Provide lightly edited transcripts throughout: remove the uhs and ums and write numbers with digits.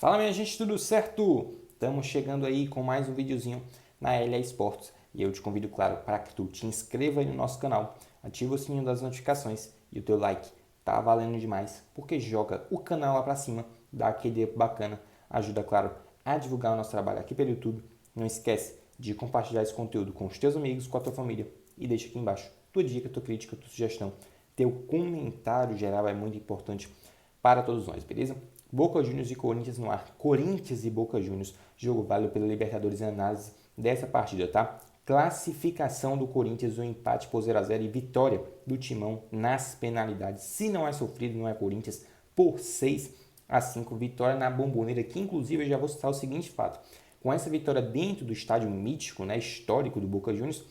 Fala minha gente, tudo certo? Estamos chegando aí com mais um videozinho na LA Esportes e eu te convido, claro, para que tu te inscreva aí no nosso canal, ativa o sininho das notificações e o teu like tá valendo demais, porque joga o canal lá para cima, dá aquele bacana, ajuda, claro, a divulgar o nosso trabalho aqui pelo YouTube. Não esquece de compartilhar esse conteúdo com os teus amigos, com a tua família e deixa aqui embaixo tua dica, tua crítica, tua sugestão. Teu comentário geral é muito importante para todos nós, beleza? Boca Juniors e Corinthians no ar. Corinthians e Boca Juniors. Jogo válido pela Libertadores em análise dessa partida, tá? Classificação do Corinthians, um empate por 0 a 0 e vitória do Timão nas penalidades. Se não é sofrido, não é Corinthians, por 6 a 5. Vitória na Bomboneira, que inclusive eu já vou citar o seguinte fato. Com essa vitória dentro do estádio mítico, né, histórico do Boca Juniors,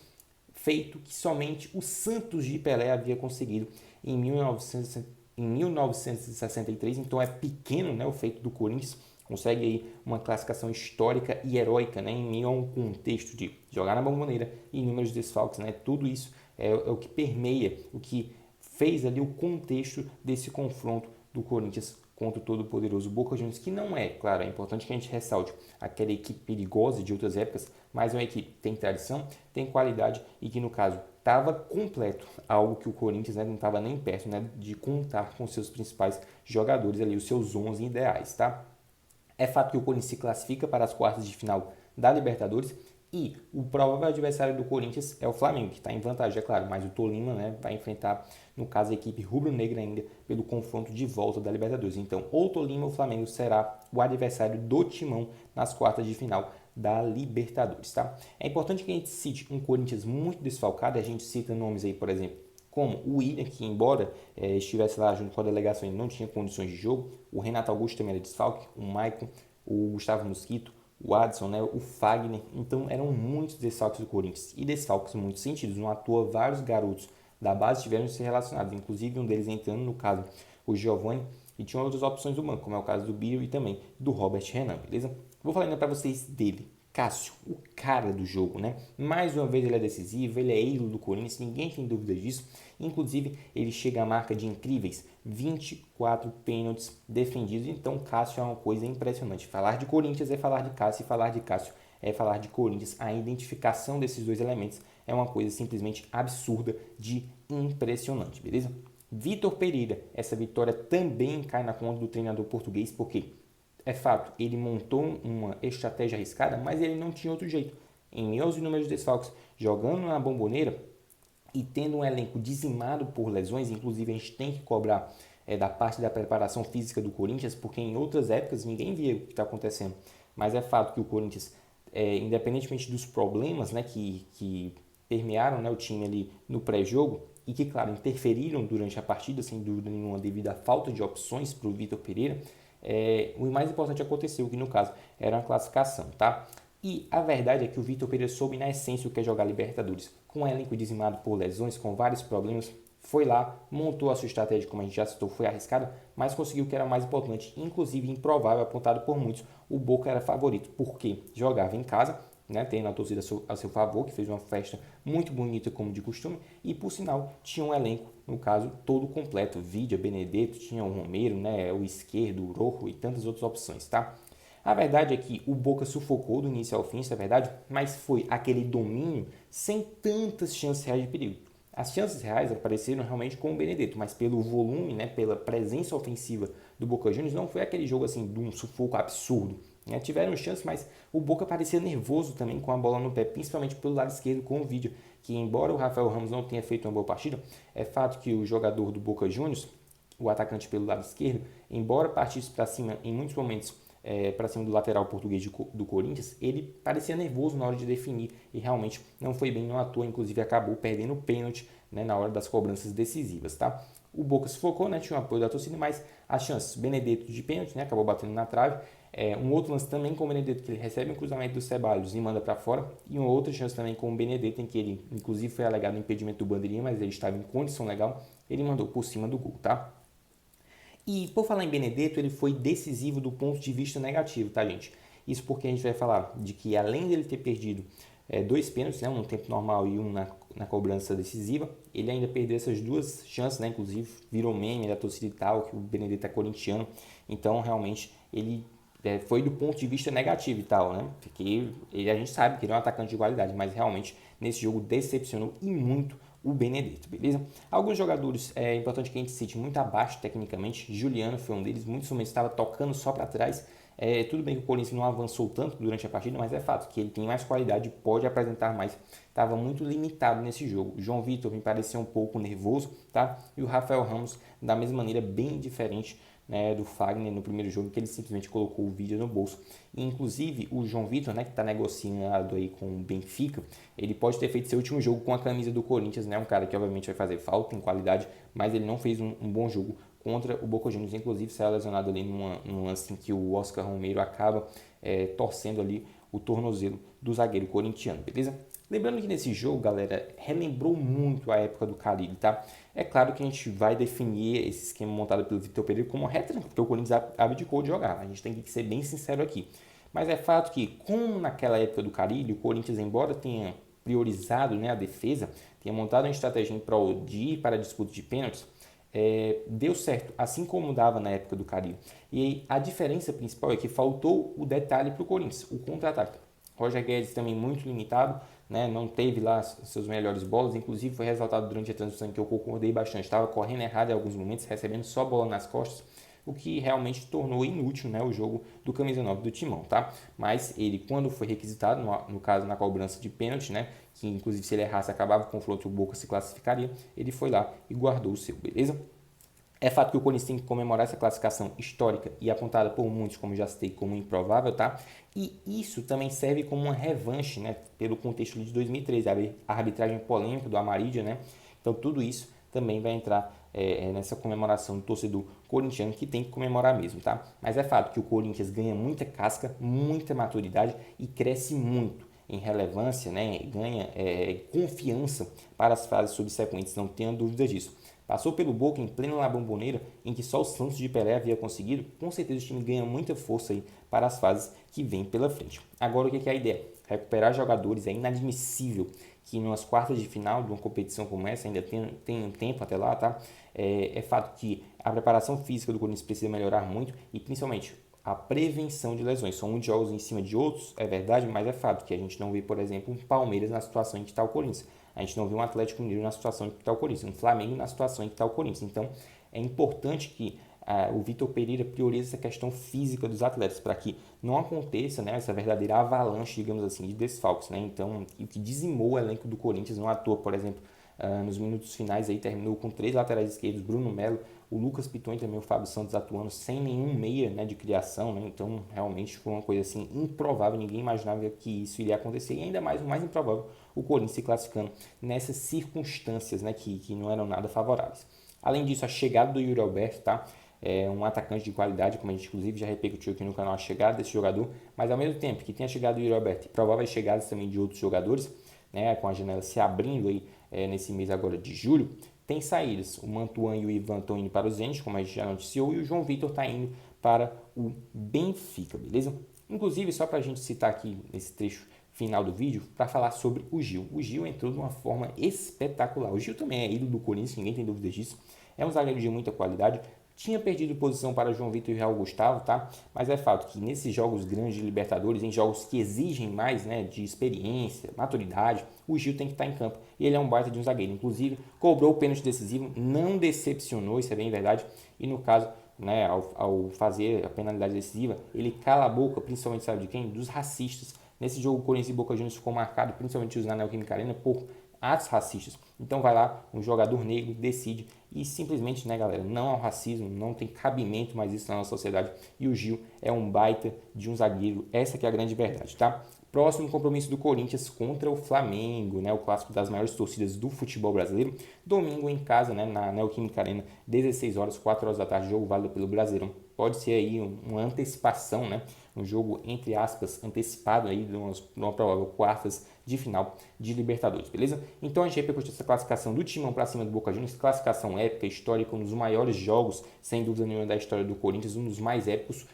feito que somente o Santos de Pelé havia conseguido em 1963, então é pequeno, né, o feito do Corinthians, consegue aí uma classificação histórica e heróica, né, em meio a um contexto de jogar na Bomboneira e inúmeros desfalques, né, tudo isso é o que permeia, o que fez ali o contexto desse confronto do Corinthians contra o todo-poderoso Boca Juniors, que não é, claro, é importante que a gente ressalte aquela equipe perigosa de outras épocas, mas é uma equipe que tem tradição, tem qualidade e que, no caso, estava completo, algo que o Corinthians, né, não estava nem perto, né, de contar com seus principais jogadores ali, os seus 11 ideais, tá? É fato que o Corinthians se classifica para as quartas de final da Libertadores e o provável adversário do Corinthians é o Flamengo, que está em vantagem, é claro, mas o Tolima, né, vai enfrentar, no caso, a equipe rubro-negra ainda pelo confronto de volta da Libertadores. Então, ou Tolima ou Flamengo será o adversário do Timão nas quartas de final da Libertadores, tá? É importante que a gente cite um Corinthians muito desfalcado, a gente cita nomes aí, por exemplo, como o William, que embora estivesse lá junto com a delegação, ele não tinha condições de jogo, o Renato Augusto também era desfalque, o Maicon, o Gustavo Mosquito, o Adson, né, o Fagner, então eram muitos desfalques do Corinthians, e desfalques em muitos sentidos, não à toa vários garotos da base tiveram de ser relacionados, inclusive um deles entrando, no caso, o Giovani, e tinha outras opções do banco, como é o caso do Biro e também do Robert Renan, beleza? Vou falar ainda para vocês dele, Cássio, o cara do jogo, né? Mais uma vez ele é decisivo, ele é ídolo do Corinthians, ninguém tem dúvida disso. Inclusive, ele chega à marca de incríveis 24 pênaltis defendidos. Então, Cássio é uma coisa impressionante. Falar de Corinthians é falar de Cássio e falar de Cássio é falar de Corinthians. A identificação desses dois elementos é uma coisa simplesmente absurda de impressionante, beleza? Vitor Pereira, essa vitória também cai na conta do treinador português, porque é fato, ele montou uma estratégia arriscada, mas ele não tinha outro jeito. Em meio aos inúmeros desfalques, jogando na Bomboneira e tendo um elenco dizimado por lesões, inclusive a gente tem que cobrar da parte da preparação física do Corinthians, porque em outras épocas ninguém via o que está acontecendo. Mas é fato que o Corinthians, independentemente dos problemas, né, que permearam, né, o time ali no pré-jogo e que, claro, interferiram durante a partida, sem dúvida nenhuma, devido à falta de opções para o Vitor Pereira, o mais importante aconteceu, que no caso era a classificação, tá? E a verdade é que o Vitor Pereira soube na essência o que é jogar Libertadores. Com um elenco dizimado por lesões, com vários problemas, foi lá, montou a sua estratégia, como a gente já citou, foi arriscada, mas conseguiu o que era mais importante, inclusive improvável, apontado por muitos. O Boca era favorito, porque jogava em casa, né, tendo a torcida a seu favor, que fez uma festa muito bonita como de costume, e por sinal tinha um elenco, no caso, todo completo, Vidia, Benedetto, tinha o Romero, né, o Esquerdo, o Rojo e tantas outras opções, tá? A verdade é que o Boca sufocou do início ao fim, isso é verdade, mas foi aquele domínio sem tantas chances reais de perigo. As chances reais apareceram realmente com o Benedetto, mas pelo volume, né, pela presença ofensiva do Boca Juniors, não foi aquele jogo assim de um sufoco absurdo. Né? Tiveram chances, mas o Boca parecia nervoso também com a bola no pé, principalmente pelo lado esquerdo com o vídeo, que embora o Rafael Ramos não tenha feito uma boa partida, é fato que o jogador do Boca Juniors, o atacante pelo lado esquerdo, embora partisse para cima em muitos momentos para cima do lateral português do Corinthians, ele parecia nervoso na hora de definir e realmente não foi bem, não à toa, inclusive acabou perdendo o pênalti, né, na hora das cobranças decisivas, tá? O Boca se focou, né, tinha o apoio da torcida, mas as chances, Benedetto de pênalti, né, acabou batendo na trave, um outro lance também com o Benedetto, que ele recebe um cruzamento do Ceballos e manda para fora, e uma outra chance também com o Benedetto, em que ele, inclusive, foi alegado o impedimento do bandeirinha, mas ele estava em condição legal, ele mandou por cima do gol, tá? E por falar em Benedetto, ele foi decisivo do ponto de vista negativo, tá, gente? Isso porque a gente vai falar de que além dele ter perdido dois pênaltis, né, um no tempo normal e um na cobrança decisiva, ele ainda perdeu essas duas chances, né, inclusive virou meme da torcida e tal, que o Benedetto é corintiano, então realmente ele foi do ponto de vista negativo e tal, né? Porque a gente sabe que ele é um atacante de qualidade, mas realmente nesse jogo decepcionou e muito o Benedetto, beleza? Alguns jogadores, é importante que a gente cite, muito abaixo tecnicamente. Juliano foi um deles, muitos momentos estava tocando só para trás. Tudo bem que o Corinthians não avançou tanto durante a partida, mas é fato que ele tem mais qualidade, pode apresentar mais. Estava muito limitado nesse jogo. O João Vitor me pareceu um pouco nervoso, tá? E o Rafael Ramos, da mesma maneira, bem diferente, né, do Fagner no primeiro jogo, que ele simplesmente colocou o vídeo no bolso. E, inclusive, o João Vitor, né, que está negociando aí com o Benfica, ele pode ter feito seu último jogo com a camisa do Corinthians, né, um cara que obviamente vai fazer falta em qualidade, mas ele não fez um bom jogo contra o Boca Juniors, inclusive saiu lesionado ali num lance em que o Oscar Romero acaba torcendo ali o tornozelo do zagueiro corintiano, beleza? Lembrando que nesse jogo, galera, relembrou muito a época do Carille, tá? É claro que a gente vai definir esse esquema montado pelo Vitor Pereira como retranca, porque o Corinthians abdicou de jogar. A gente tem que ser bem sincero aqui. Mas é fato que, como naquela época do Carille, o Corinthians, embora tenha priorizado, né, a defesa, tenha montado uma estratégia em prol de ir para a disputa de pênaltis, deu certo, assim como dava na época do Carille. E aí, a diferença principal é que faltou o detalhe para o Corinthians, o contra-ataque. Roger Guedes também muito limitado, né? Não teve lá seus melhores bolas, inclusive foi ressaltado durante a transmissão que eu concordei bastante, estava correndo errado em alguns momentos, recebendo só bola nas costas, o que realmente tornou inútil, né, o jogo do camisa 9 do Timão, tá? Mas ele, quando foi requisitado, no caso na cobrança de pênalti, né, que inclusive se ele errasse acabava o confronto e o Boca se classificaria, ele foi lá e guardou o seu, beleza? É fato que o Corinthians tem que comemorar essa classificação histórica e apontada por muitos, como já citei, como improvável, tá? E isso também serve como uma revanche, né? Pelo contexto de 2013, a arbitragem polêmica do Amarídia, né? Então tudo isso também vai entrar nessa comemoração do torcedor corintiano, que tem que comemorar mesmo, tá? Mas é fato que o Corinthians ganha muita casca, muita maturidade e cresce muito em relevância, né? Ganha confiança para as fases subsequentes, não tenha dúvidas disso. Passou pelo Boca em pleno La Bombonera, em que só o Santos de Pelé havia conseguido, com certeza o time ganha muita força aí para as fases que vêm pela frente. Agora o que é a ideia? Recuperar jogadores, é inadmissível que nas quartas de final de uma competição como essa, ainda tem um tempo até lá, tá? É fato que a preparação física do Corinthians precisa melhorar muito e principalmente a prevenção de lesões. São muitos jogos em cima de outros, é verdade, mas é fato que a gente não vê, por exemplo, um Palmeiras na situação em que está o Corinthians. A gente não vê um Atlético Mineiro na situação em que está o Corinthians, um Flamengo na situação em que está o Corinthians. Então, é importante que o Vitor Pereira priorize essa questão física dos atletas, para que não aconteça, né, essa verdadeira avalanche, digamos assim, de desfalques. Né? Então, o que dizimou o elenco do Corinthians, não à toa, por exemplo, nos minutos finais aí terminou com 3 laterais esquerdos, Bruno Melo, o Lucas Piton e também o Fábio Santos atuando sem nenhum meia, né, de criação, né? Então realmente foi uma coisa assim improvável, ninguém imaginava que isso iria acontecer e ainda mais, o mais improvável, o Corinthians se classificando nessas circunstâncias, né, que não eram nada favoráveis. Além disso, a chegada do Yuri Alberto, tá? É um atacante de qualidade, como a gente inclusive já repercutiu aqui no canal a chegada desse jogador, mas ao mesmo tempo que tenha chegado o Yuri Alberto e prováveis chegadas também de outros jogadores, né, com a janela se abrindo aí nesse mês agora de julho, tem saídas. O Mantuan e o Ivan estão indo para o Zenit, como a gente já noticiou, e o João Vitor está indo para o Benfica, beleza? Inclusive, só para a gente citar aqui nesse trecho final do vídeo, para falar sobre o Gil. O Gil entrou de uma forma espetacular. O Gil também é ídolo do Corinthians, ninguém tem dúvidas disso. É um zagueiro de muita qualidade. Tinha perdido posição para João Vitor e Real Gustavo, tá? Mas é fato que nesses jogos grandes de Libertadores, em jogos que exigem mais, né, de experiência, maturidade, o Gil tem que estar em campo. E ele é um baita de um zagueiro. Inclusive, cobrou o pênalti decisivo, não decepcionou, isso é bem verdade. E no caso, né, ao fazer a penalidade decisiva, ele cala a boca, principalmente, sabe de quem? Dos racistas. Nesse jogo, o Corinthians e Boca Juniors ficou marcado, principalmente os na Neoquímica Arena, por atos racistas. Então vai lá, um jogador negro decide e simplesmente, né, galera, não há racismo, não tem cabimento mais isso na nossa sociedade. E o Gil é um baita de um zagueiro, essa que é a grande verdade, tá? Próximo compromisso do Corinthians contra o Flamengo, né, o clássico das maiores torcidas do futebol brasileiro. Domingo em casa, né, na Neoquímica Arena, 16 horas, 4 horas da tarde, jogo válido pelo Brasileirão. Pode ser aí uma antecipação, né, um jogo, entre aspas, antecipado aí de uma provável quartas de final de Libertadores, beleza? Então a gente repercutiu essa classificação do Timão para cima do Boca Juniors, classificação épica, histórica, um dos maiores jogos, sem dúvida nenhuma, da história do Corinthians, um dos mais épicos,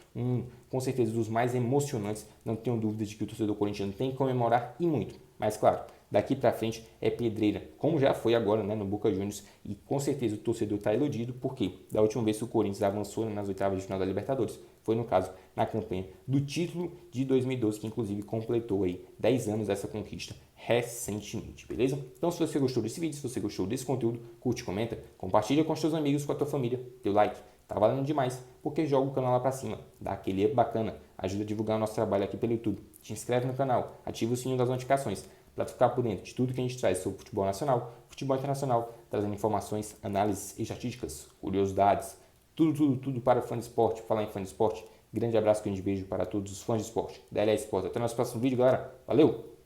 com certeza dos mais emocionantes, não tenho dúvida de que o torcedor corintiano tem que comemorar e muito, mas claro, daqui para frente é pedreira, como já foi agora, né, no Boca Juniors, e com certeza o torcedor está iludido, porque da última vez que o Corinthians avançou nas oitavas de final da Libertadores foi no caso na campanha do título de 2012, que inclusive completou aí 10 anos dessa conquista recentemente, beleza? Então se você gostou desse vídeo, se você gostou desse conteúdo, curte, comenta, compartilha com os seus amigos, com a tua família, teu like, tá valendo demais, porque joga o canal lá pra cima, dá aquele up bacana, ajuda a divulgar o nosso trabalho aqui pelo YouTube, te inscreve no canal, ativa o sininho das notificações, para ficar por dentro de tudo que a gente traz sobre futebol nacional, futebol internacional, trazendo informações, análises estatísticas, curiosidades, tudo para fã de esporte. Falar em fã de esporte, grande abraço, grande beijo para todos os fãs de esporte da LA Esporte. Até o nosso próximo vídeo, galera. Valeu!